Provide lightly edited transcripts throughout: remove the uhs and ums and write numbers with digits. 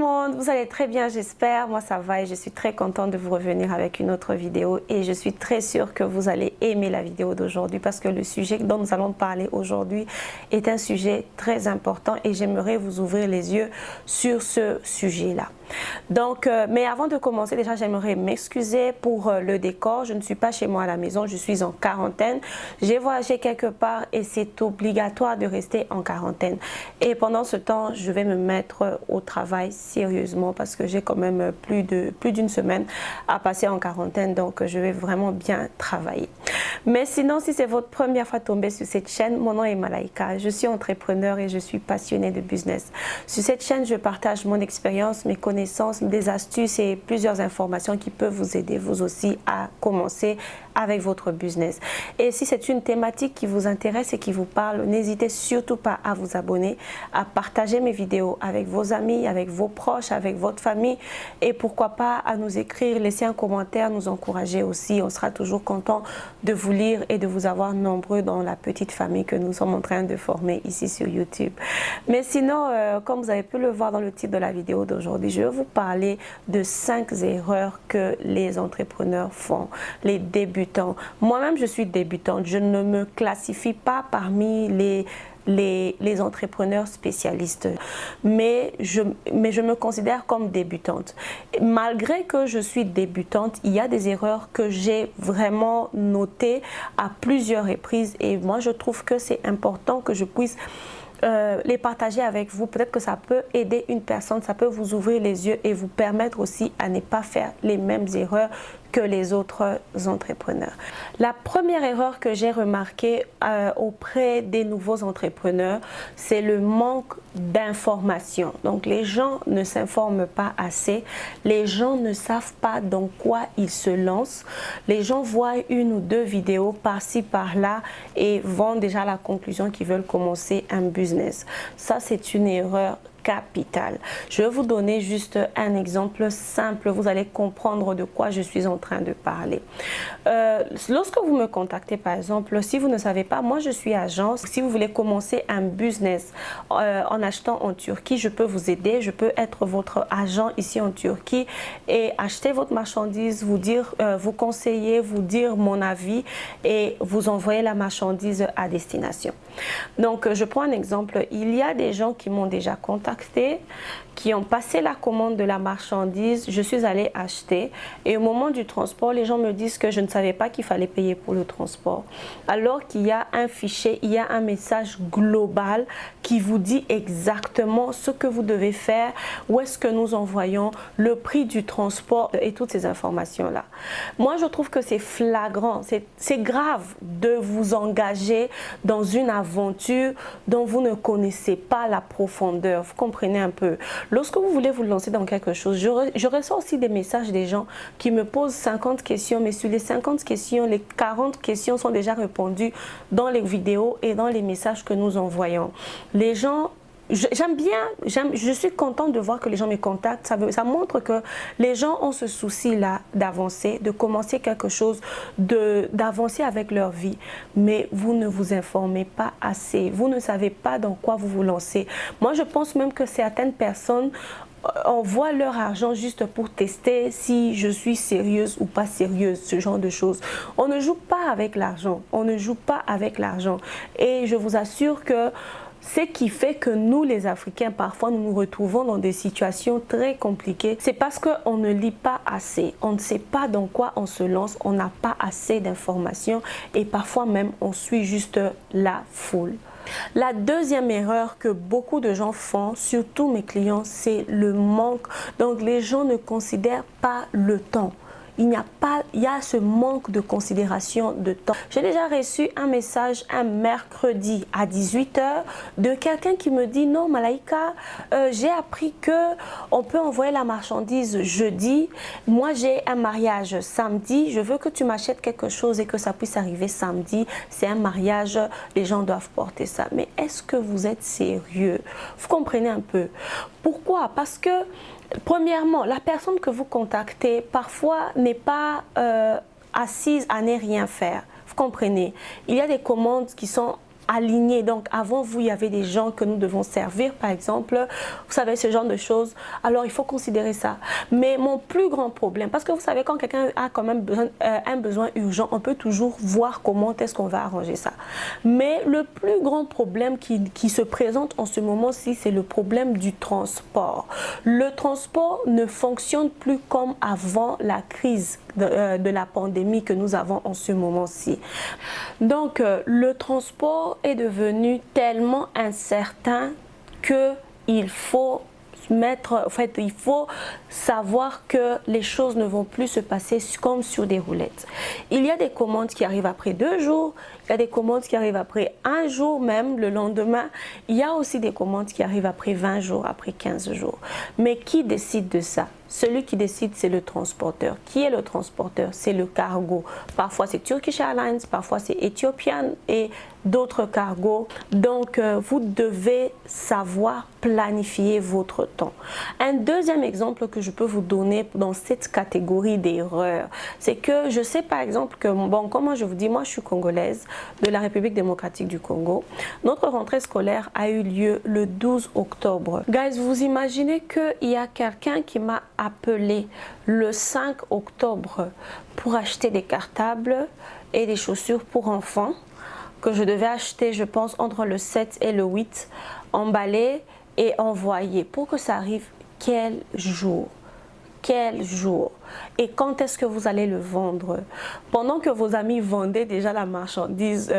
monde, vous allez très bien j'espère, moi ça va et je suis très contente de vous revenir avec une autre vidéo et je suis très sûre que vous allez aimer la vidéo d'aujourd'hui parce que le sujet dont nous allons parler aujourd'hui est un sujet très important et j'aimerais vous ouvrir les yeux sur ce sujet-là. Donc, mais avant de commencer, déjà j'aimerais m'excuser pour le décor. Je ne suis pas chez moi à la maison, je suis en quarantaine. J'ai voyagé quelque part et c'est obligatoire de rester en quarantaine. Et pendant ce temps, je vais me mettre au travail sérieusement parce que j'ai quand même plus d'une semaine à passer en quarantaine. Donc, je vais vraiment bien travailler. Mais sinon, si c'est votre première fois tombée sur cette chaîne, mon nom est Malaika. Je suis entrepreneur et je suis passionnée de business. Sur cette chaîne, je partage mon expérience, mes connaissances, des astuces et plusieurs informations qui peuvent vous aider vous aussi à commencer avec votre business. Et si c'est une thématique qui vous intéresse et qui vous parle, n'hésitez surtout pas à vous abonner, à partager mes vidéos avec vos amis, avec vos proches, avec votre famille et pourquoi pas à nous écrire, laisser un commentaire, nous encourager aussi. On sera toujours content de vous lire et de vous avoir nombreux dans la petite famille que nous sommes en train de former ici sur YouTube. Mais sinon, comme vous avez pu le voir dans le titre de la vidéo d'aujourd'hui, je vais vous parler de 5 erreurs que les entrepreneurs font, les débutants. Moi-même, je suis débutante. Je ne me classifie pas parmi les entrepreneurs spécialistes, mais je me considère comme débutante. Malgré que je suis débutante, il y a des erreurs que j'ai vraiment notées à plusieurs reprises et moi je trouve que c'est important que je puisse les partager avec vous. Peut-être que ça peut aider une personne, ça peut vous ouvrir les yeux et vous permettre aussi à ne pas faire les mêmes erreurs que les autres entrepreneurs. La première erreur que j'ai remarquée auprès des nouveaux entrepreneurs, c'est le manque d'information. Donc les gens ne s'informent pas assez, les gens ne savent pas dans quoi ils se lancent, les gens voient une ou deux vidéos par-ci par-là et vont déjà à la conclusion qu'ils veulent commencer un business. Ça, c'est une erreur capitale. Je vais vous donner juste un exemple simple, vous allez comprendre de quoi je suis en train de parler. Lorsque vous me contactez par exemple, si vous ne savez pas, moi je suis agence, si vous voulez commencer un business en achetant en Turquie, je peux vous aider, je peux être votre agent ici en Turquie et acheter votre marchandise, vous dire, vous conseiller, vous dire mon avis et vous envoyer la marchandise à destination. Donc je prends un exemple, il y a des gens qui m'ont déjà contacté, qui ont passé la commande de la marchandise, je suis allée acheter et au moment du transport, les gens me disent que je ne savais pas qu'il fallait payer pour le transport. Alors qu'il y a un fichier, il y a un message global qui vous dit exactement ce que vous devez faire, où est-ce que nous envoyons, le prix du transport et toutes ces informations-là. Moi, je trouve que c'est flagrant, c'est grave de vous engager dans une aventure dont vous ne connaissez pas la profondeur. Vous comprenez un peu? Lorsque vous voulez vous lancer dans quelque chose, je reçois aussi des messages des gens qui me posent 50 questions, mais sur les 50 questions, les 40 questions sont déjà répondues dans les vidéos et dans les messages que nous envoyons. Les gens, j'aime bien, je suis contente de voir que les gens me contactent, ça montre que les gens ont ce souci-là d'avancer, de commencer quelque chose, d'avancer avec leur vie, mais vous ne vous informez pas assez, vous ne savez pas dans quoi vous vous lancez. Moi, je pense même que certaines personnes envoient leur argent juste pour tester si je suis sérieuse ou pas sérieuse, ce genre de choses. On ne joue pas avec l'argent, on ne joue pas avec l'argent et je vous assure que ce qui fait que nous, les Africains, parfois, nous nous retrouvons dans des situations très compliquées. C'est parce qu'on ne lit pas assez. On ne sait pas dans quoi on se lance. On n'a pas assez d'informations. Et parfois même, on suit juste la foule. La deuxième erreur que beaucoup de gens font, surtout mes clients, c'est le manque. Donc, les gens ne considèrent pas le temps. Il y a ce manque de considération de temps. J'ai déjà reçu un message un mercredi à 18 h de quelqu'un qui me dit « Non, Malaika, j'ai appris que on peut envoyer la marchandise jeudi. Moi, j'ai un mariage samedi. Je veux que tu m'achètes quelque chose et que ça puisse arriver samedi. C'est un mariage, les gens doivent porter ça. » Mais est-ce que vous êtes sérieux? Vous comprenez un peu? Pourquoi? Parce que premièrement, la personne que vous contactez parfois n'est pas assise à ne rien faire. Vous comprenez? Il y a des commandes qui sont alignés. Donc avant vous, il y avait des gens que nous devons servir, par exemple, vous savez, ce genre de choses. Alors il faut considérer ça. Mais mon plus grand problème, parce que vous savez, quand quelqu'un a quand même un besoin urgent, on peut toujours voir comment est-ce qu'on va arranger ça. Mais le plus grand problème qui se présente en ce moment-ci, c'est le problème du transport. Le transport ne fonctionne plus comme avant la crise de la pandémie que nous avons en ce moment-ci. Donc, le transport est devenu tellement incertain qu'il faut il faut savoir que les choses ne vont plus se passer comme sur des roulettes. Il y a des commandes qui arrivent après 2 jours, il y a des commandes qui arrivent après 1 jour, même le lendemain. Il y a aussi des commandes qui arrivent après 20 jours, après 15 jours. Mais qui décide de ça? Celui qui décide, c'est le transporteur. Qui est le transporteur? C'est le cargo. Parfois, c'est Turkish Airlines, parfois, c'est Ethiopian et d'autres cargos. Donc, vous devez savoir planifier votre temps. Un deuxième exemple que je peux vous donner dans cette catégorie d'erreurs, c'est que je sais par exemple que, bon, comment je vous dis, moi je suis congolaise de la République démocratique du Congo. Notre rentrée scolaire a eu lieu le 12 octobre. Guys, vous imaginez qu'il y a quelqu'un qui m'a appelé le 5 octobre pour acheter des cartables et des chaussures pour enfants que je devais acheter, je pense, entre le 7 et le 8, emballé et envoyé. Pour que ça arrive, quel jour? Quel jour? Et quand est-ce que vous allez le vendre? Pendant que vos amis vendaient déjà la marchandise,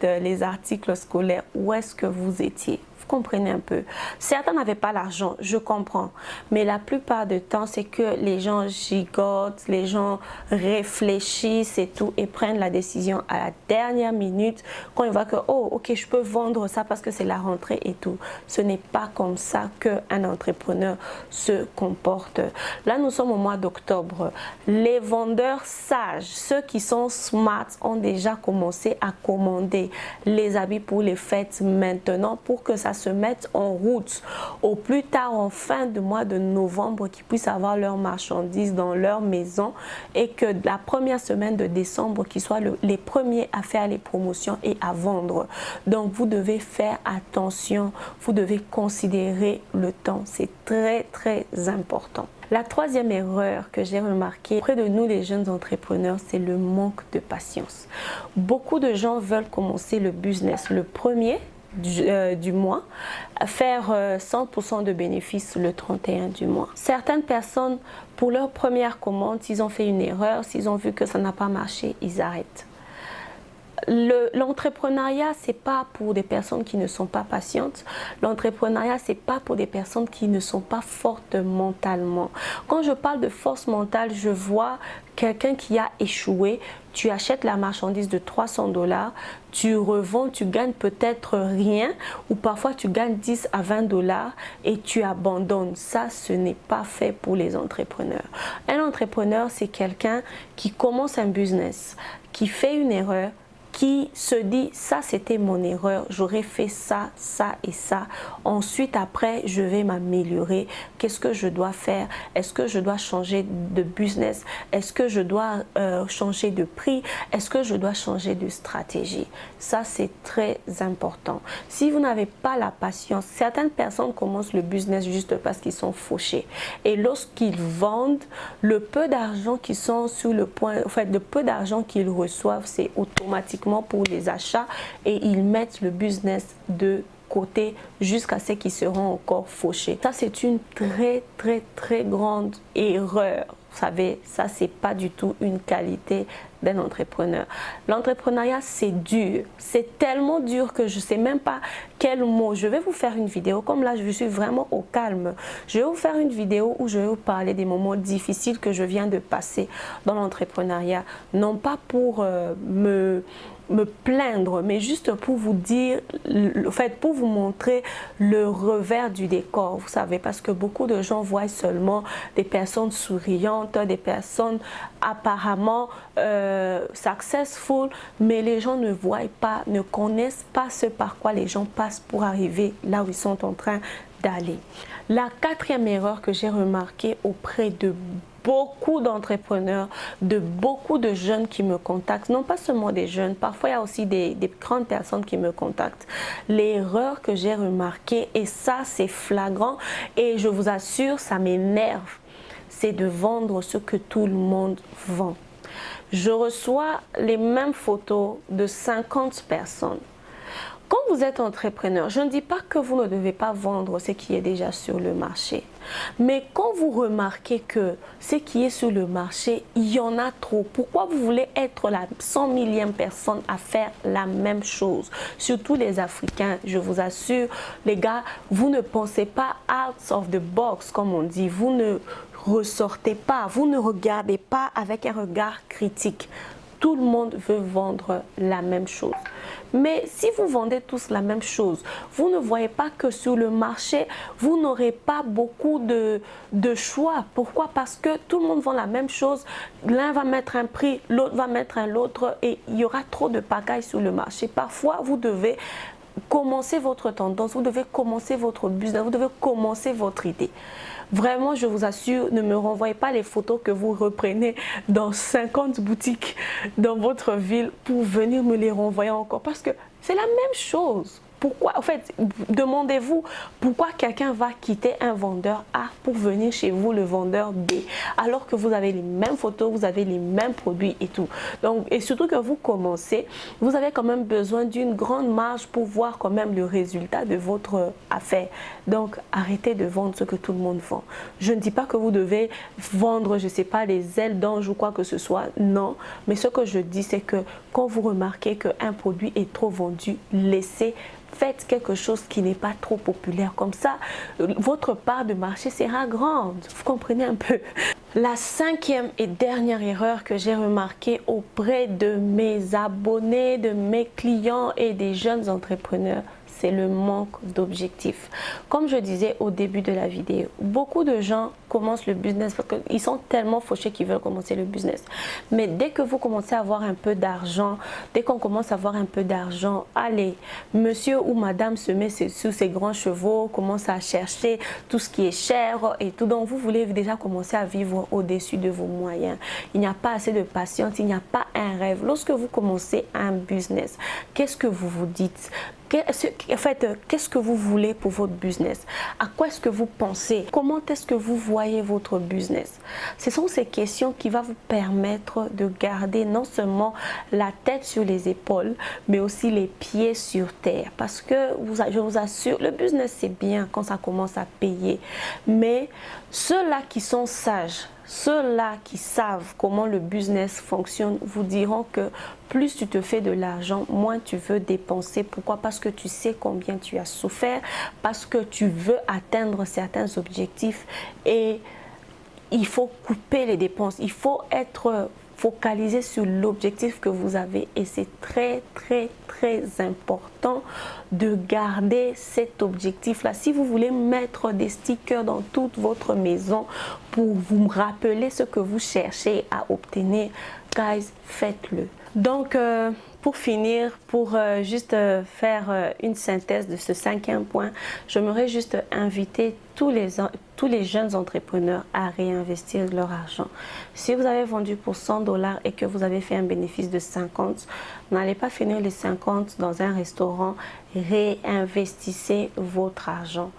les articles scolaires, où est-ce que vous étiez? Vous comprenez un peu. Certains n'avaient pas l'argent, je comprends. Mais la plupart du temps, c'est que les gens gigotent, les gens réfléchissent et tout, et prennent la décision à la dernière minute quand ils voient que, oh, ok, je peux vendre ça parce que c'est la rentrée et tout. Ce n'est pas comme ça qu'un entrepreneur se comporte. Là, nous sommes au mois d'octobre. Les vendeurs sages, ceux qui sont smart, ont déjà commencé à commander les habits pour les fêtes maintenant pour que ça se mette en route au plus tard en fin de mois de novembre, qu'ils puissent avoir leurs marchandises dans leur maison et que la première semaine de décembre, qu'ils soient les premiers à faire les promotions et à vendre. Donc vous devez faire attention, vous devez considérer le temps, c'est très très important. La troisième erreur que j'ai remarquée auprès de nous les jeunes entrepreneurs, c'est le manque de patience. Beaucoup de gens veulent commencer le business le premier du mois, faire 100% de bénéfices le 31 du mois. Certaines personnes, pour leur première commande, s'ils ont fait une erreur, s'ils ont vu que ça n'a pas marché, ils arrêtent. L'entrepreneuriat, c'est pas pour des personnes qui ne sont pas patientes. L'entrepreneuriat, c'est pas pour des personnes qui ne sont pas fortes mentalement. Quand je parle de force mentale, je vois quelqu'un qui a échoué. Tu achètes la marchandise de 300 $, tu revends, tu gagnes peut-être rien ou parfois tu gagnes 10 à 20 $ et tu abandonnes. Ça, ce n'est pas fait pour les entrepreneurs. Un entrepreneur, c'est quelqu'un qui commence un business, qui fait une erreur, qui se dit ça c'était mon erreur, j'aurais fait ça, ça et ça. Ensuite après je vais m'améliorer. Qu'est-ce que je dois faire? Est-ce que je dois changer de business? Est-ce que je dois changer de prix? Est-ce que je dois changer de stratégie? Ça c'est très important. Si vous n'avez pas la patience, certaines personnes commencent le business juste parce qu'ils sont fauchés. Et lorsqu'ils vendent, le peu d'argent qu'ils sont sur le point, en fait, le peu d'argent qu'ils reçoivent, c'est automatiquement pour les achats et ils mettent le business de côté jusqu'à ce qu'ils seront encore fauchés. Ça, c'est une très grande erreur. Vous savez, ça, c'est pas du tout une qualité d'un entrepreneur. L'entrepreneuriat, c'est dur. C'est tellement dur que je sais même pas quel mot. Je vais vous faire une vidéo. Comme là, je suis vraiment au calme. Je vais vous faire une vidéo où je vais vous parler des moments difficiles que je viens de passer dans l'entrepreneuriat. Non pas pour me plaindre, mais juste pour vous dire, en fait, pour vous montrer le revers du décor, vous savez, parce que beaucoup de gens voient seulement des personnes souriantes, des personnes apparemment successful, mais les gens ne voient pas, ne connaissent pas ce par quoi les gens passent pour arriver là où ils sont en train d'aller. La quatrième erreur que j'ai remarquée auprès de beaucoup d'entrepreneurs, de beaucoup de jeunes qui me contactent, non pas seulement des jeunes, parfois il y a aussi des grandes personnes qui me contactent. L'erreur que j'ai remarquée, et ça c'est flagrant, et je vous assure, ça m'énerve, c'est de vendre ce que tout le monde vend. Je reçois les mêmes photos de 50 personnes. Quand vous êtes entrepreneur, je ne dis pas que vous ne devez pas vendre ce qui est déjà sur le marché. Mais quand vous remarquez que ce qui est sur le marché, il y en a trop. Pourquoi vous voulez être la 100 millième personne à faire la même chose? Surtout les Africains, je vous assure, les gars, vous ne pensez pas out of the box, comme on dit. Vous ne ressortez pas, vous ne regardez pas avec un regard critique. Tout le monde veut vendre la même chose. Mais si vous vendez tous la même chose, vous ne voyez pas que sur le marché, vous n'aurez pas beaucoup de choix. Pourquoi? Parce que tout le monde vend la même chose. L'un va mettre un prix, l'autre va mettre un autre et il y aura trop de pagaille sur le marché. Parfois, vous devez commencer votre tendance, vous devez commencer votre business, vous devez commencer votre idée. Vraiment, je vous assure, ne me renvoyez pas les photos que vous reprenez dans 50 boutiques dans votre ville pour venir me les renvoyer encore. Parce que c'est la même chose. Pourquoi, en fait, demandez-vous pourquoi quelqu'un va quitter un vendeur A pour venir chez vous, le vendeur B, alors que vous avez les mêmes photos, vous avez les mêmes produits et tout. Donc, et surtout que vous commencez, vous avez quand même besoin d'une grande marge pour voir quand même le résultat de votre affaire. Donc, arrêtez de vendre ce que tout le monde vend. Je ne dis pas que vous devez vendre, je ne sais pas, les ailes d'ange ou quoi que ce soit. Non, mais ce que je dis, c'est que quand vous remarquez qu'un produit est trop vendu, faites quelque chose qui n'est pas trop populaire. Comme ça, votre part de marché sera grande. Vous comprenez un peu? La cinquième et dernière erreur que j'ai remarquée auprès de mes abonnés, de mes clients et des jeunes entrepreneurs, c'est le manque d'objectifs. Comme je disais au début de la vidéo, beaucoup de gens commencent le business parce qu'ils sont tellement fauchés qu'ils veulent commencer le business. Mais dès que vous commencez à avoir un peu d'argent, dès qu'on commence à avoir un peu d'argent, allez, monsieur ou madame se met sous ses grands chevaux, commence à chercher tout ce qui est cher et tout. Donc vous voulez déjà commencer à vivre au-dessus de vos moyens. Il n'y a pas assez de patience, il n'y a pas un rêve. Lorsque vous commencez un business, qu'est-ce que vous vous dites? En fait, qu'est-ce que vous voulez pour votre business? À quoi est-ce que vous pensez? Comment est-ce que vous voyez votre business? Ce sont ces questions qui vont vous permettre de garder non seulement la tête sur les épaules, mais aussi les pieds sur terre. Parce que je vous assure, le business c'est bien quand ça commence à payer. Mais ceux-là qui sont sages, ceux-là qui savent comment le business fonctionne vous diront que plus tu te fais de l'argent, moins tu veux dépenser. Pourquoi? Parce que tu sais combien tu as souffert, parce que tu veux atteindre certains objectifs et il faut couper les dépenses. Il faut être focalisé sur l'objectif que vous avez et c'est très important de garder cet objectif là. Si vous voulez mettre des stickers dans toute votre maison pour vous rappeler ce que vous cherchez à obtenir, guys, faites-le. Donc pour finir, pour juste faire une synthèse de ce cinquième point, j'aimerais juste inviter tous les jeunes entrepreneurs à réinvestir leur argent. Si vous avez vendu pour 100 $ et que vous avez fait un bénéfice de 50, n'allez pas finir les 50 dans un restaurant, réinvestissez votre argent.